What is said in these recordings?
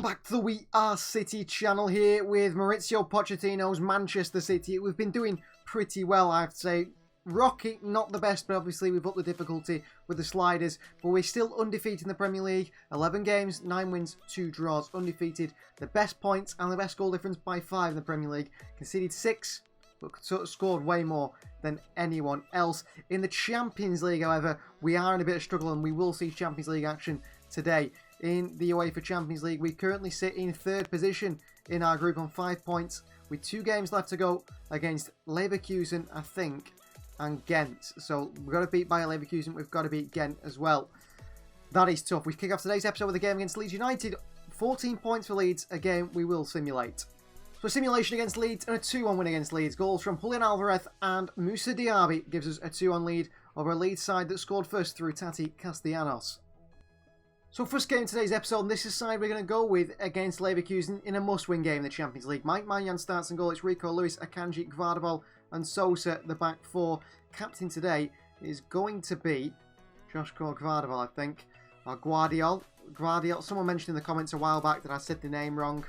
Welcome back to the We Are City channel here with Mauricio Pochettino's Manchester City. We've been doing pretty well, I have to say. Rocky, not the best, but obviously we've upped the difficulty with the sliders. But we're still undefeated in the Premier League. 11 games, 9 wins, 2 draws. Undefeated. The best points and the best goal difference by 5 in the Premier League. Conceded 6, but scored way more than anyone else. In the Champions League, however, we are in a bit of struggle and we will see Champions League action today. In the UEFA Champions League, we currently sit in 3rd position in our group on 5 points, with 2 games left to go against Leverkusen, I think, and Ghent. So we've got to beat Bayer Leverkusen, we've got to beat Ghent as well. That is tough. We kick off today's episode with a game against Leeds United. 14 points for Leeds, a game we will simulate. So a simulation against Leeds and a 2-1 win against Leeds. Goals from Julian Alvarez and Moussa Diaby gives us a 2-1 lead over a Leeds side that scored first through Tati Castellanos. So first game of today's episode, and this is the side we're going to go with against Leverkusen in a must-win game in the Champions League. Mike Maignan starts in goal. It's Rico Lewis, Akanji, Gvardiol and Sosa, the back 4. Captain today is going to be Joshua Gvardiol, I think. Or Guardiol. Someone mentioned in the comments a while back that I said the name wrong.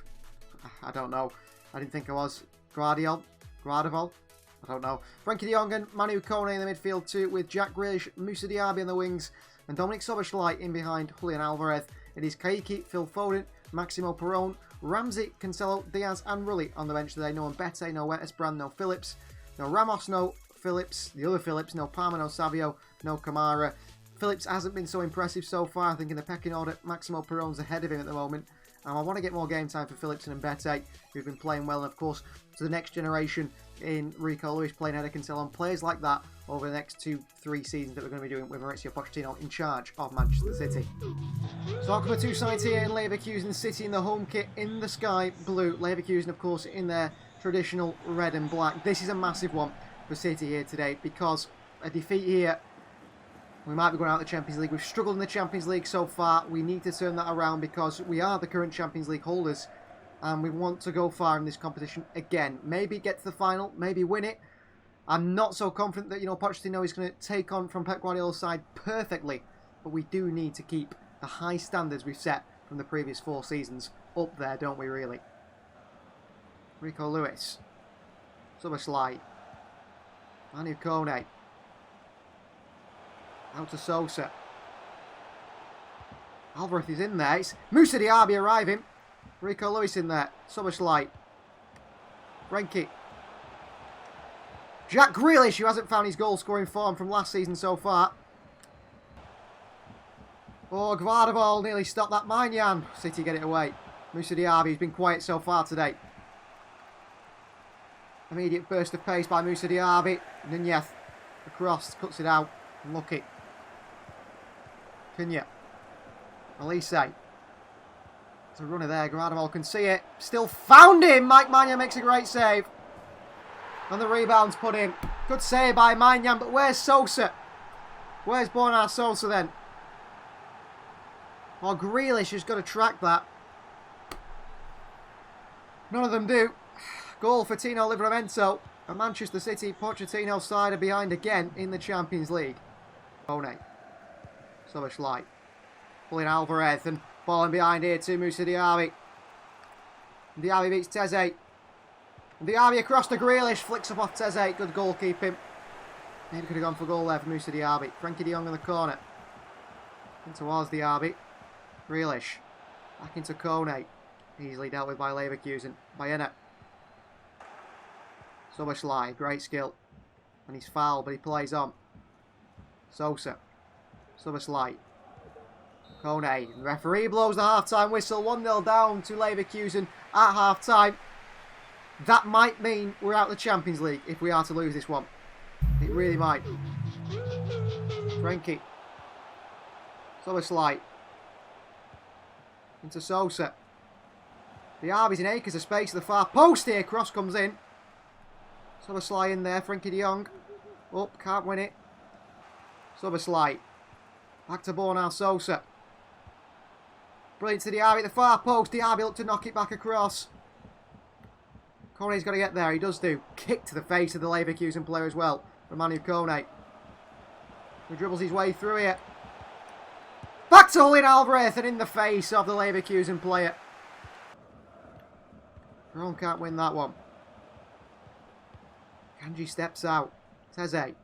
I don't know. I didn't think I was. Gvardiol? I don't know. Frankie de Jong and Manu KONE in the midfield too, with Jack Grealish, Moussa Diaby in the wings, and Dominic Szoboszlai in behind Julian Alvarez. It is Kaiki, Phil Foden, Maximo Perrone, Ramsey, Cancelo, Diaz and Rulli on the bench today. No Mbete, no Esbrand, no Phillips, no Ramos, no Phillips, the other Phillips, no Palmer, no Savio, no Kamara. Phillips hasn't been so impressive so far. I think in the pecking order, Maximo Perrone's ahead of him at the moment. I want to get more game time for Phillips and Mbete, who've been playing well, and of course, to the next generation in Rico Lewis playing ahead of Cancelo, and players like that over the next 2-3 seasons that we're going to be doing with Mauricio Pochettino in charge of Manchester City. So I've got 2 sides here in Leverkusen City in the home kit in the sky blue. Leverkusen, of course, in their traditional red and black. This is a massive one for City here today, because a defeat here, we might be going out of the Champions League. We've struggled in the Champions League so far. We need to turn that around because we are the current Champions League holders and we want to go far in this competition again. Maybe get to the final, maybe win it. I'm not so confident that, Pochettino is going to take on from Pep Guardiola's side perfectly, but we do need to keep the high standards we've set from the previous 4 seasons up there, don't we, really? Rico Lewis. Szoboszlai. Manu KONE. Out to Sosa. Alvarez is in there. It's Moussa Diaby arriving. Rico Lewis in there. Szoboszlai. Frankie. Jack Grealish, who hasn't found his goal-scoring form from last season so far. Oh, Gvardiol nearly stopped that. Maignan. City get it away. Moussa Diaby has been quiet so far today. Immediate burst of pace by Moussa Diaby. Nunez across, cuts it out. Lucky. Cunha. Elise. It's a runner there. Gvardiol can see it. Still found him. Mike Maignan makes a great save. And the rebound's put in. Good save by Maignan, but where's Sosa? Where's Borna Sosa then? Oh, Grealish has got to track that. None of them do. Goal for Tino Livramento. And Manchester City, Pochettino side are behind again in the Champions League. KONE. Szoboszlai. Julian Alvarez and falling behind here to Moussa Diaby. Diaby beats Teze. Diaby across to Grealish, flicks up off Teze. Good goalkeeping. Maybe could have gone for goal there for Moussa Diaby. Frankie de Jong in the corner. In towards Diaby. Grealish. Back into KONE. Easily dealt with by Leverkusen. Bayena. Szoboszlai, great skill. And he's fouled, but he plays on. Sosa. Szoboszlai. KONE. The referee blows the half-time whistle. 1-0 down to Leverkusen at half-time. That might mean we're out of the Champions League if we are to lose this one. It really might. Frankie. Szoboszlai. Into Sosa. Diaby's in acres of space to the far post here. Cross comes in. Szoboszlai in there. Frankie de Jong. Up, can't win it. Szoboszlai. Back to Borna Sosa. Brilliant to Diaby at the far post. Diaby looked to knock it back across. KONE's got to get there. He does do. Kick to the face of the Leverkusen player as well. From Manu KONE. Who dribbles his way through here. Back to Julian Alvarez and in the face of the Leverkusen player. Brom can't win that one. Kanji steps out. Teze.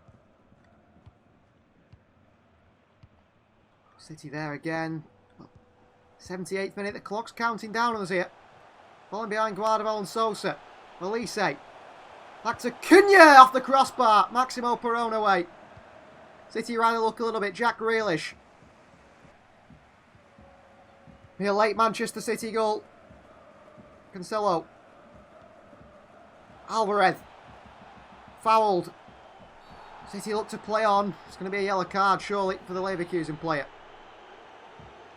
City there again. 78th minute. The clock's counting down on us here. Falling behind Guardiola and Sosa. Elise. Back to Cunha off the crossbar. Maximo Perrone away. City ran to look a little bit. Jack Grealish. Here late Manchester City goal. Cancelo. Alvarez. Fouled. City look to play on. It's going to be a yellow card surely for the Leverkusen player.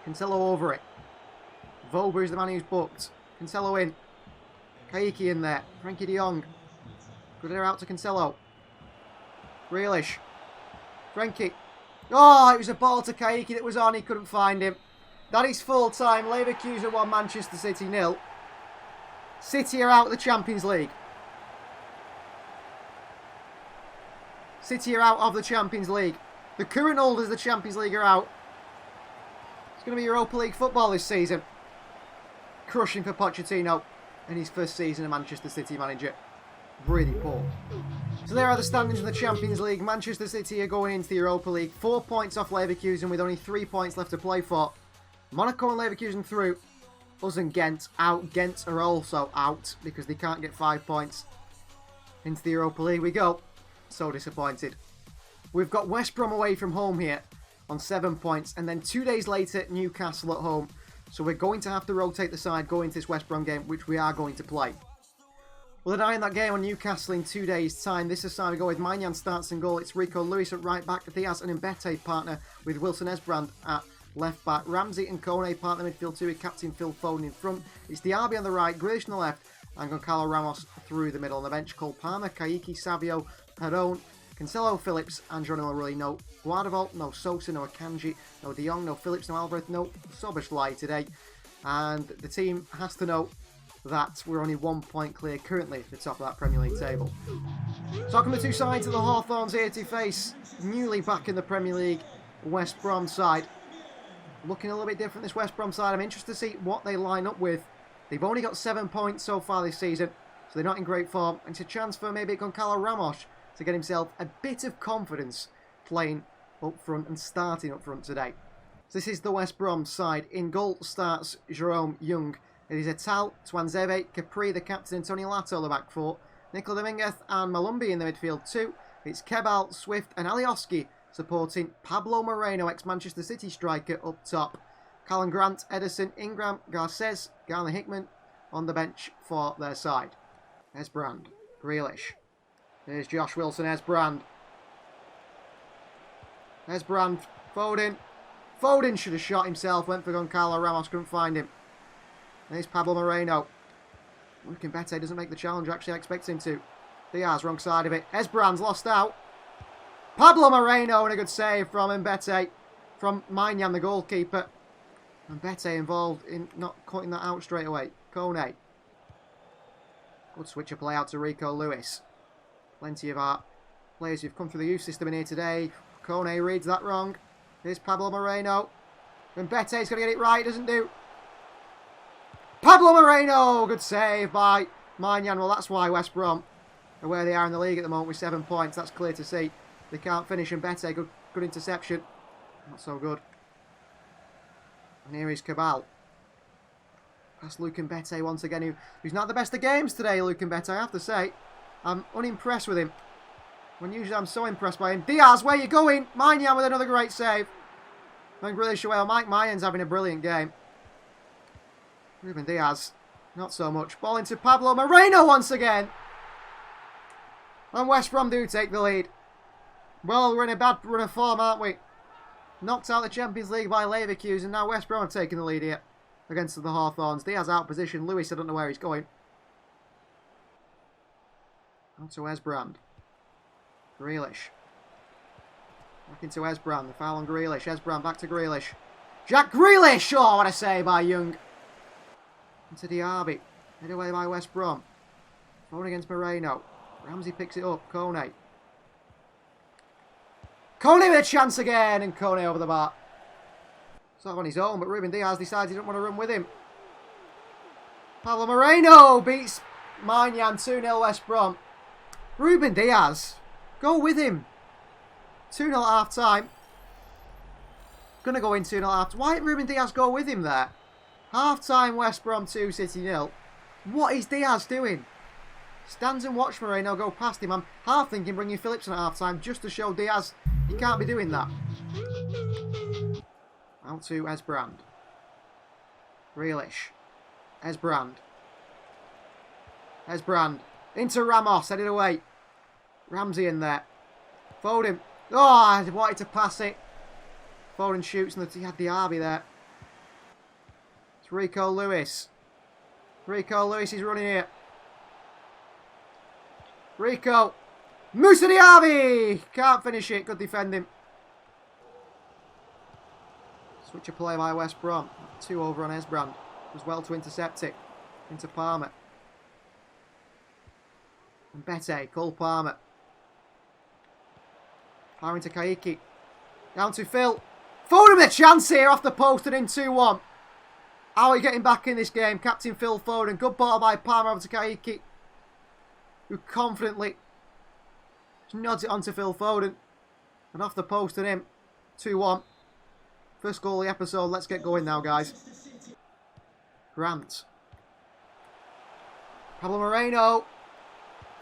Cancelo over it. Vober is the man who's booked. Cancelo in. Kaiki in there. Frankie de Jong. Good air out to Cancelo. Grealish. Frankie. Oh, it was a ball to Kaiki that was on. He couldn't find him. That is full time. Leverkusen 1, Manchester City 0. City are out of the Champions League. City are out of the Champions League. The current holders of the Champions League are out. It's going to be Europa League football this season. Crushing for Pochettino in his first season as Manchester City manager. Really poor. So there are the standings in the Champions League. Manchester City are going into the Europa League. 4 points off Leverkusen with only 3 points left to play for. Monaco and Leverkusen through. Us and Ghent out. Ghent are also out because they can't get 5 points into the Europa League. We go. So disappointed. We've got West Brom away from home here on 7 points. And then 2 days later, Newcastle at home. So we're going to have to rotate the side going into this West Brom game, which we are going to play. We'll then iron that game on Newcastle in 2 days' time. This is time we go with Maignan starts in goal. It's Rico Lewis at right back. Diaz and Mbete partner with Wilson Esbrand at left back. Ramsey and KONE partner midfield two with captain Phil Foden in front. It's Diaby on the right, Grealish on the left, and Goncalo Ramos through the middle. On the bench, Cole Palmer, Kaiki, Savio, Perrone, Cancelo, Phillips, and Geronimo. No Guardiola, no Sosa, no Akanji, no De Jong, no Phillips, no Alvarez, no Soboslai today. And the team has to know that we're only 1 point clear currently at the top of that Premier League table. So how come the two sides of the Hawthorns here to face newly back in the Premier League West Brom side? Looking a little bit different, this West Brom side. I'm interested to see what they line up with. They've only got 7 points so far this season, so they're not in great form. And it's a chance for maybe Goncalo Ramos to get himself a bit of confidence playing up front and starting up front today. So this is the West Brom side. In goal starts Jerome Young. It is Etal, Twanzebe, Capri, the captain, and Tony Lato, the back four. Nicola Dominguez and Malumbi in the midfield two. It's Kebal, Swift, and Alioski supporting Pablo Moreno, ex-Manchester City striker, up top. Callan Grant, Edison, Ingram, Garces, Garner Hickman on the bench for their side. Esbrand, Grealish. There's Josh Wilson, Esbrand. Esbrand, Foden. Foden should have shot himself, went for Goncalo Ramos, couldn't find him. There's Pablo Moreno. Mbete doesn't make the challenge, actually I expect him to. Diaz, wrong side of it. Esbrand's lost out. Pablo Moreno, and a good save from Mbete. From Maignan, the goalkeeper. Mbete involved in not cutting that out straight away. KONE. Good switch of play out to Rico Lewis. Plenty of our players who've come through the youth system in here today. KONE reads that wrong. Here's Pablo Moreno. Mbete's going to get it right, doesn't do. Pablo Moreno! Good save by Maignan. Well, that's why West Brom are where they are in the league at the moment with 7 points. That's clear to see. They can't finish. Mbete, good interception. Not so good. And here is Cabal. Past Luke Mbete once again, who's not the best of games today, Luke Mbete, I have to say. I'm unimpressed with him. When usually I'm so impressed by him. Diaz, where you going? Maignan with another great save. Then Grealish away. Mike Maignan having a brilliant game. Ruben Diaz, not so much. Ball into Pablo Moreno once again. And West Brom do take the lead. Well, we're in a bad run of form, aren't we? Knocked out the Champions League by Leverkusen. Now West Brom are taking the lead here against the Hawthorns. Diaz out of position. Lewis, I don't know where he's going. On to Esbrand. Grealish. Back into Esbrand. The foul on Grealish. Esbrand back to Grealish. Jack Grealish! Oh, what a save by Young. Into Diaby. Hit away by West Brom. Phone against Moreno. Ramsey picks it up. KONE. KONE with a chance again. And KONE over the bar. It's not on his own, but Ruben Diaz decides he doesn't want to run with him. Pablo Moreno beats Maignan 2-0 West Brom. Ruben Diaz. Go with him. 2-0 at half time. Gonna go in 2-0 after. Why did Ruben Diaz go with him there? Half time West Brom 2, City 0. What is Diaz doing? Stands and watch Moreno go past him. I'm half thinking bringing Phillips in at half time just to show Diaz you can't be doing that. Out to Esbrand. Grealish. Esbrand. Esbrand. Into Ramos. Headed away. Ramsey in there. Foden. Oh, I wanted to pass it. Foden shoots and he had the Arby there. It's Rico Lewis. Rico Lewis is running here. Rico. Musa Diaby! Can't finish it. Good defending. Switch of play by West Brom. 2 over on Esbrand. As well to intercept it. Into Palmer. And Bete. Cole Palmer. Palmer into Kaiki. Down to Phil. Foden with a chance here off the post and in 2-1. How are we getting back in this game? Captain Phil Foden. Good ball by Palmer over to Kaiki, who confidently nods it onto Phil Foden. And off the post and in. 2-1. First goal of the episode. Let's get going now, guys. Grant. Pablo Moreno.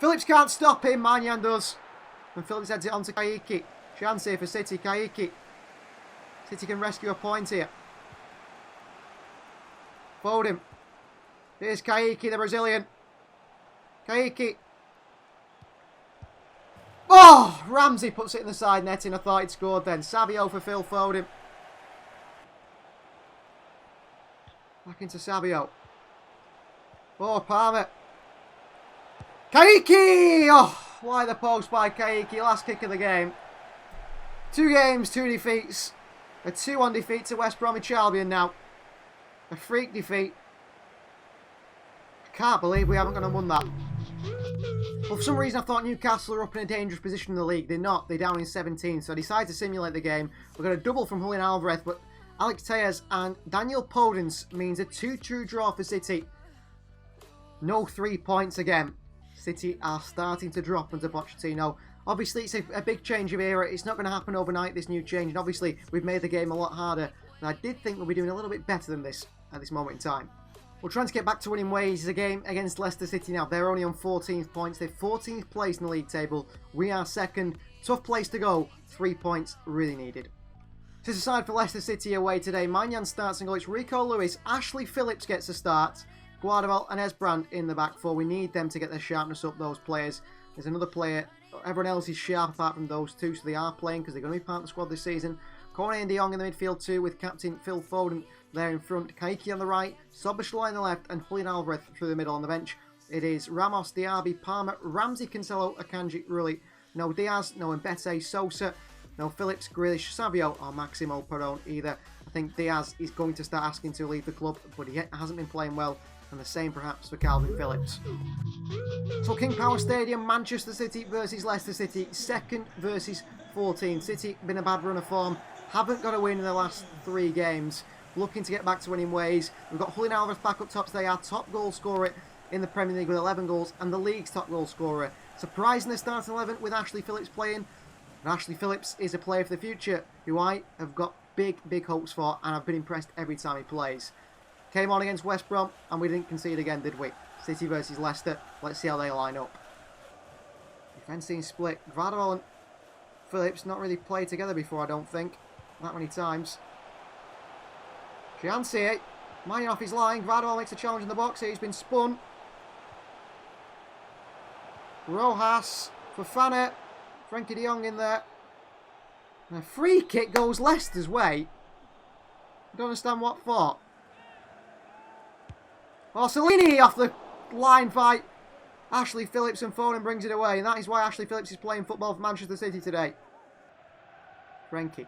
Phillips can't stop him. Maignan does. And Phillips heads it on to Kaiki. Chance here for City. Kaiki. City can rescue a point here. Foden. Here's Kaiki, the Brazilian. Kaiki. Oh! Ramsey puts it in the side netting. I thought he'd scored then. Savio for Phil Foden. Back into Savio. Oh, Palmer. Kaiki! Oh, why the post by Kaiki? Last kick of the game. 2 games, 2 defeats. A 2-1 defeat to West Bromwich Albion now. A freak defeat. I can't believe we haven't gone and won that. Well, for some reason I thought Newcastle were up in a dangerous position in the league. They're not. They're down in 17, so I decided to simulate the game. We're going to double from Julian Alvarez, but Alex Telles and Daniel Podence means a 2-2 draw for City. No 3 points again. City are starting to drop under Pochettino. Obviously, it's a big change of era. It's not going to happen overnight, this new change. And obviously, we've made the game a lot harder. And I did think we'll be doing a little bit better than this at this moment in time. We're trying to get back to winning ways. It's a game against Leicester City now. They're only on 14th points. They're 14th place in the league table. We are second. Tough place to go. 3 points really needed. This is a side for Leicester City away today. Maignan starts and goal. It's Rico Lewis. Ashley Phillips gets a start. Guardiola and Esbrand in the back four. We need them to get their sharpness up, those players. There's another player. Everyone else is sharp apart from those two, so they are playing because they're going to be part of the squad this season. KONE and De Jong in the midfield too, with captain Phil Foden there in front. Kaiki on the right, Szoboszlai on the left, and Julian Alvarez through the middle on the bench. It is Ramos, Diaby, Palmer, Ramsey, Cancelo, Akanji, Rulli. No Diaz, no Mbete, Sosa, no Phillips, Grealish, Savio, or Maximo Perón either. I think Diaz is going to start asking to leave the club, but he hasn't been playing well. And the same perhaps for Calvin Phillips. So King Power Stadium, Manchester City versus Leicester City. 2nd versus 14th. City been a bad run of form. Haven't got a win in the last 3 games. Looking to get back to winning ways. We've got Julian Alvarez back up top today. Our top goal scorer in the Premier League with 11 goals. And the league's top goal scorer. Surprising the starting 11 with Ashley Phillips playing. And Ashley Phillips is a player for the future who I have got big hopes for. And I've been impressed every time he plays. Came on against West Brom, and we didn't concede again, did we? City versus Leicester. Let's see how they line up. Defence team split. Gvardiol and Phillips not really played together before, I don't think. That many times. Chance here. Maignan off his line. Gvardiol makes a challenge in the box here. He's been spun. Rojas. Fofana. Frankie de Jong in there. And a free kick goes Leicester's way. I don't understand what for. Orsolini off the line fight. Ashley Phillips and Foden brings it away. And that is why Ashley Phillips is playing football for Manchester City today. Frankie.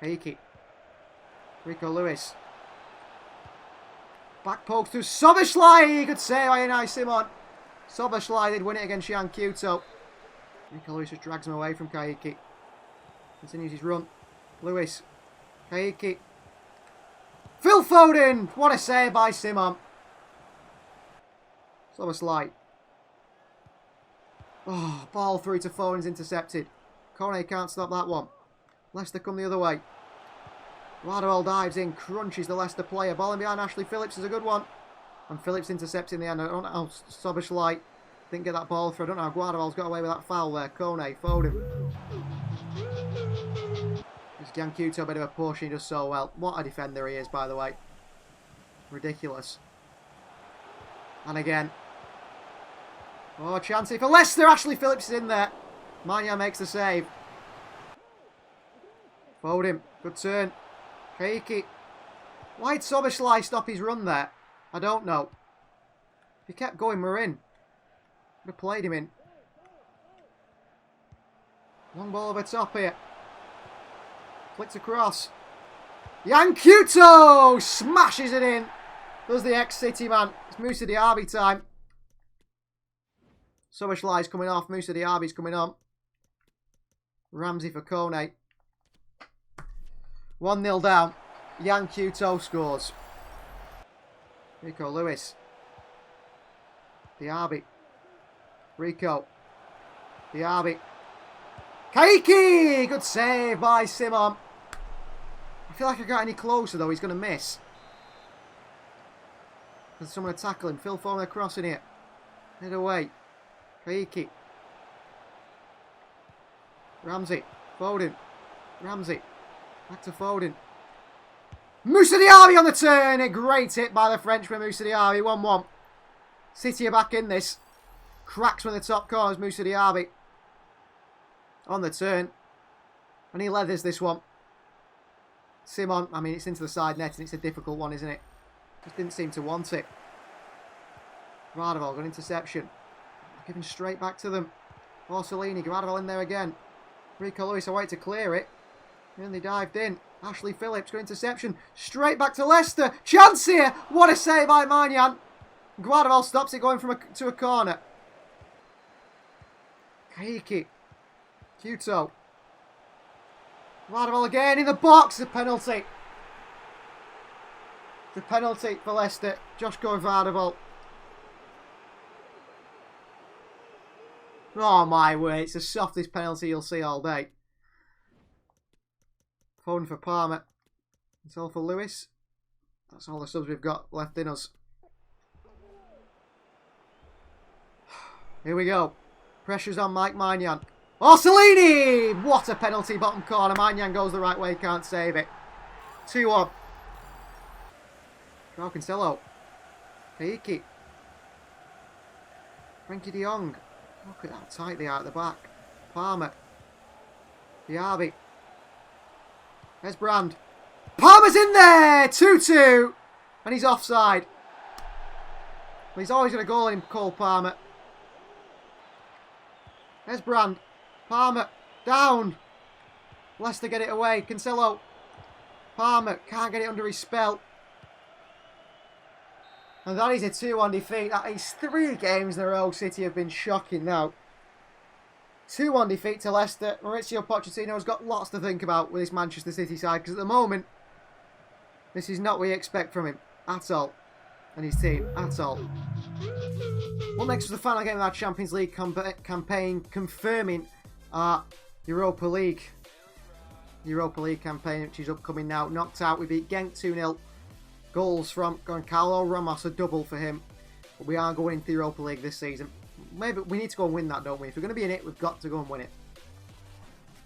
Kaiki. Rico Lewis. Back poke to Szoboszlai. Good save by Unai Simon. Szoboszlai did win it against Jan Kuto. Rico Lewis just drags him away from Kaiki. Continues his run. Lewis. Kaiki. Phil Foden! What a save by Simon. So a slide. Oh, ball through to Foden's intercepted. KONE can't stop that one. Leicester come the other way. Gladwell dives in, crunches the Leicester player. Ball in behind Ashley Phillips is a good one. And Phillips intercepts in the end. I don't know how Soboslai didn't get that ball through. I don't know how Gladwell's got away with that foul there. KONE, Foden. This Yankuto, a bit of a push, he does so well. What a defender he is, by the way. Ridiculous. And again. Oh, chancey for Leicester. Ashley Phillips is in there. Manya makes the save. Foden, good turn. Keiki. Why did Soboslai stop his run there? I don't know. If he kept going, we're in. Would have played him in. Long ball over top here. Flicks across. Yankuto smashes it in. Does the ex-City man. It's Moussa Diaby time. Soboslai's coming off. Moussa Diaby's coming on. Ramsey for KONE. 1-0 down. Yankuto scores. Rico Lewis. Diaby. Rico. Diaby. Keiki! Good save by Simon. I feel like I got any closer though. He's going to miss. There's someone to tackle him. Phil Foden across in here. Head away. Keiki. Ramsey. Foden. Ramsey. Back to Foden. Moussa Diaby on the turn. A great hit by the Frenchman, Moussa Diaby. 1-1. City are back in this. Cracks from the top corners, Moussa Diaby. On the turn. And he leathers this one. Simon, I mean, it's into the side net and it's a difficult one, isn't it? Just didn't seem to want it. Gradwell got an interception. Giving straight back to them. Orsolini, Gradwell in there again. Rico Lewis away to clear it. And they dived in. Ashley Phillips got interception. Straight back to Leicester. Chance here. What a save by Manyan. Gradwell stops it going to a corner. Keiki. Kuto. Gradwell again in the box. The penalty. The penalty for Leicester. Joshko Gradwell. Oh my word. It's the softest penalty you'll see all day. Phone for Palmer. It's all for Lewis. That's all the subs we've got left in us. Here we go. Pressure's on Mike Maignan. Orsolini! What a penalty, bottom corner. Maignan goes the right way, can't save it. 2-1. Joao Cancelo. Keiki. Frankie de Jong. Look at how tight they are at the back. Palmer. Diaby. There's Brand. Palmer's in there! 2-2. And he's offside. Well, he's always got a goal in him, Cole Palmer. There's Brand. Palmer. Down. Leicester get it away. Cancelo. Palmer can't get it under his spell. And that is a 2-1 defeat. That is 3 games in a row. City have been shocking now. 2-1 defeat to Leicester. Maurizio Pochettino's got lots to think about with this Manchester City side, because at the moment, this is not what you expect from him at all. And his team at all. Well, next was the final game of our Champions League campaign, confirming our Europa League campaign, which is upcoming now. Knocked out, we beat Genk 2-0. Goals from Goncalo Ramos, a double for him. But we are going into the Europa League this season. Maybe we need to go and win that, don't we? If we're going to be in it, we've got to go and win it.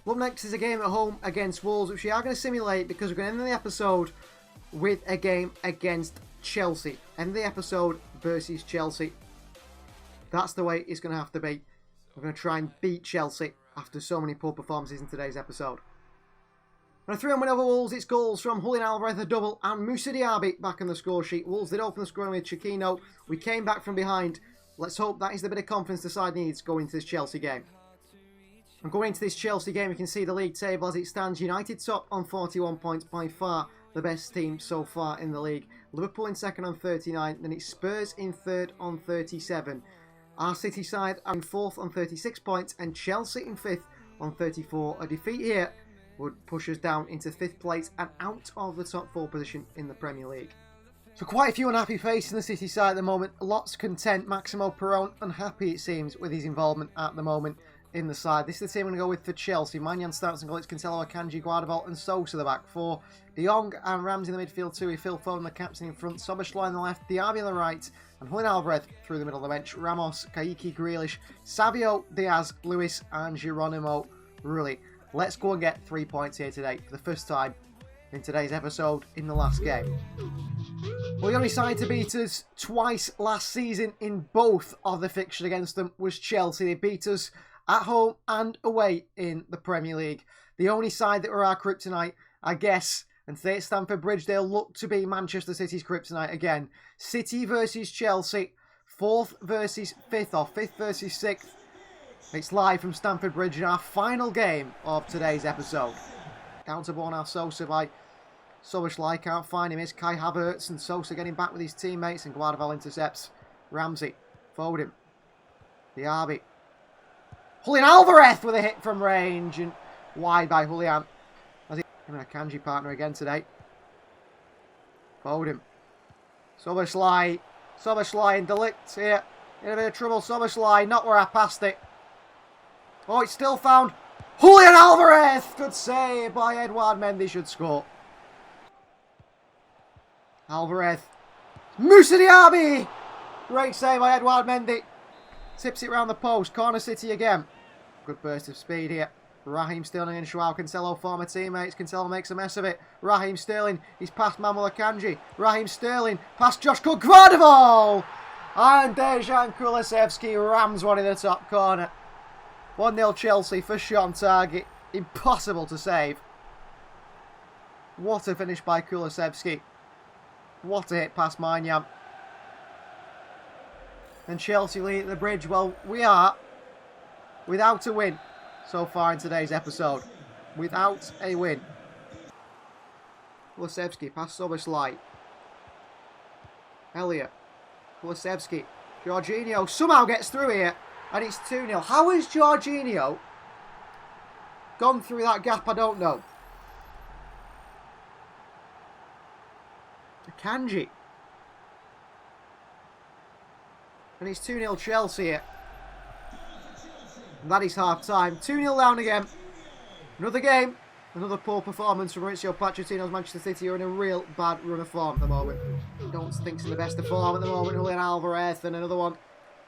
Up next is a game at home against Wolves, which we are going to simulate because we're going to end the episode with a game against Chelsea. End the episode versus Chelsea. That's the way it's going to have to be. We're going to try and beat Chelsea after so many poor performances in today's episode. On a 3-1 win over Wolves, it's goals from Julian Alvarez, a double, and Moussa Diaby back on the score sheet. Wolves did open the scoring with Chiquinho. We came back from behind. Let's hope that is the bit of confidence the side needs going into this Chelsea game. And going into this Chelsea game, you can see the league table as it stands. United top on 41 points, by far the best team so far in the league. Liverpool in second on 39, then it's Spurs in third on 37. Our City side are in fourth on 36 points, and Chelsea in fifth on 34. A defeat here would push us down into 5th place and out of the top 4 position in the Premier League. So quite a few unhappy faces in the City side at the moment. Lots content. Maximo Perrone unhappy, it seems, with his involvement at the moment in the side. This is the team I'm going to go with for Chelsea. Manyan starts and goal. It's Cancelo, Akanji, Guardiola and Sosa the back 4. De Jong and Ramsey in the midfield 2. Phil Foden, the captain in front. Soboslai on the left. Diaby on the right. And Julian Alvarez through the middle of the bench. Ramos, Kayiki, Grealish, Savio, Diaz, Lewis and Geronimo Rulli. Let's go and get 3 points here today for the first time in today's episode in the last game. Well, the only side to beat us twice last season in both of the fixtures against them was Chelsea. They beat us at home and away in the Premier League. The only side that were our kryptonite, I guess, and today at Stamford Bridge, they'll look to be Manchester City's kryptonite again. City versus Chelsea, 4th versus 5th, or 5th versus 6th. It's live from Stamford Bridge in our final game of today's episode. Counter ball now, Sosa by Soboslai, can't find him. It's Kai Havertz and Sosa getting back with his teammates, and Guardiola intercepts Ramsey. Foden. Diaby. Julian Alvarez with a hit from range and wide by Julian. As he him and a Kanji partner again today. Foden. Soboslai. Soboslai and Delict here. In a bit of trouble. Soboslai, not where I passed it. Oh, it's still found. Julian Alvarez! Good save by Edouard Mendy, should score. Alvarez. Moussa Diaby! Great save by Edouard Mendy. Tips it round the post. Corner City again. Good burst of speed here. Raheem Sterling and Joao Cancelo, former teammates. Cancelo makes a mess of it. Raheem Sterling. He's past Manuel Akanji. Raheem Sterling. Past Josh Cook. Guardiola! And Dejan Kulusevski rams one in the top corner. 1-0 Chelsea. First shot on target. Impossible to save. What a finish by Kulusevski. What a hit past Maignan. And Chelsea lead at the Bridge. Well, we are without a win so far in today's episode. Without a win. Kulusevski past Soboslai. Elliot. Kulusevski. Jorginho somehow gets through here. And it's 2-0. How has Jorginho gone through that gap? I don't know. Akanji. And it's 2-0 Chelsea here. And that is half time. 2-0 down again. Another game. Another poor performance from Maurizio Pochettino's Manchester City are in a real bad run of form at the moment. Don't think it's in the best of form at the moment. Julian Alvarez and another one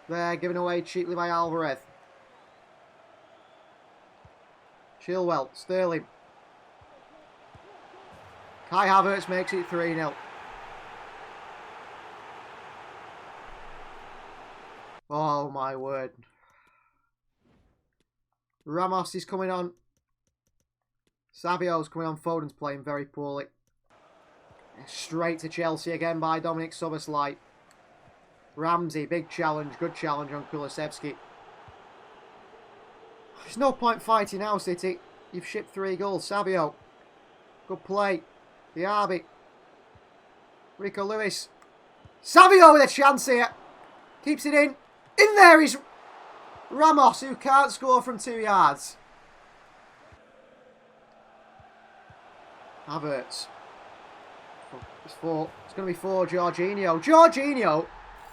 there given away cheaply by Alvarez. Chilwell. Sterling. Kai Havertz makes it 3-0. Oh my word. Ramos is coming on. Savio's coming on. Foden's playing very poorly. Straight to Chelsea again by Dominic Soboslai. Ramsey, big challenge. Good challenge on Kulusevski. There's no point fighting now, City. You've shipped 3 goals. Savio. Good play. Diaby. Rico Lewis. Savio with a chance here. Keeps it in. In there is Ramos, who can't score from 2 yards. Havertz. It's going to be 4, Jorginho. Jorginho,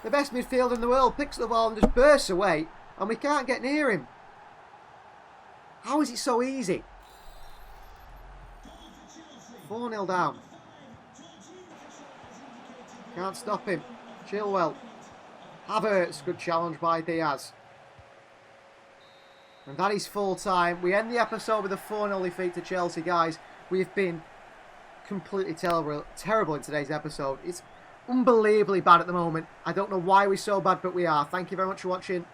the best midfielder in the world, picks the ball and just bursts away, and we can't get near him. How is it so easy? 4-0 down. Can't stop him. Chilwell. Havertz, good challenge by Diaz. And that is full time. We end the episode with a 4-0 defeat to Chelsea, guys. We've been completely terrible in today's episode. It's unbelievably bad at the moment. I don't know why we're so bad, but we are. Thank you very much for watching.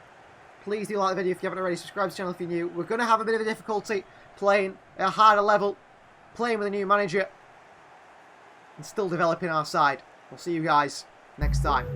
Please do like the video if you haven't already. Subscribe to the channel if you're new. We're going to have a bit of a difficulty playing at a harder level, playing with a new manager, and still developing our side. We'll see you guys next time.